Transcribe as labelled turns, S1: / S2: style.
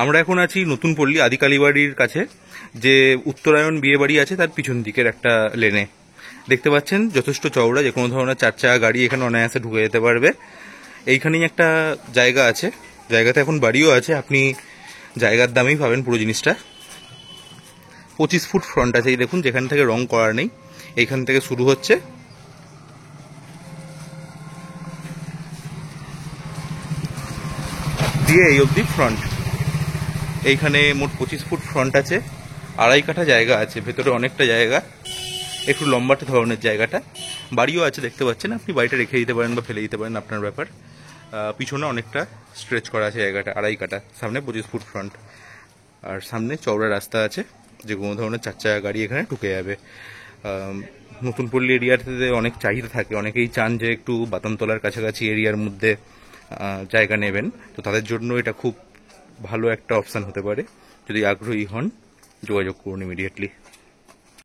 S1: আমরা এখন আছি নতুন পল্লী আদিকালীবাড়ির কাছে, যে উত্তরায়ণ বিয়ে বাড়ি আছে তার পিছন দিকের একটা লেনে। দেখতে পাচ্ছেন যথেষ্ট চওড়া, যে কোনো ধরনের 4 চাকা গাড়ি এখানে অনায়াসে ঢুকে যেতে পারবে। এইখানেই একটা জায়গা আছে, জায়গাতে এখন বাড়িও আছে, আপনি জায়গার দামেই পাবেন পুরো জিনিসটা। 25 ফুট ফ্রন্ট আছে, এই দেখুন, যেখান থেকে রং করা নেই, এইখান থেকে শুরু হচ্ছে, দিয়ে এই অবধি ফ্রন্ট। এইখানে মোট 25 ফুট ফ্রন্ট আছে, 2.5 কাঠা জায়গা আছে, ভেতরে অনেকটা জায়গা, একটু লম্বাটে ধরনের জায়গাটা। বাড়িও আছে দেখতে পাচ্ছেন, আপনি বাড়িটা রেখে দিতে পারেন বা ফেলে দিতে পারেন, আপনার ব্যাপার। পিছনে অনেকটা স্ট্রেচ করা আছে জায়গাটা, 2.5 কাঠা, সামনে 25 ফুট ফ্রন্ট, আর সামনে চওড়া রাস্তা আছে, যে কোনো ধরনের 4 চাকা গাড়ি এখানে ঢুকে যাবে। নতুন পল্লী এরিয়াতে অনেক চাহিদা থাকে, অনেকেই চান যে একটু বাতানতলার কাছাকাছি এরিয়ার মধ্যে জায়গা নেবেন, তো তাদের জন্য এটা খুব ভালো একটা অপশান হতে পারে। যদি আগ্রহী হন, যোগাযোগ করুন ইমিডিয়েটলি।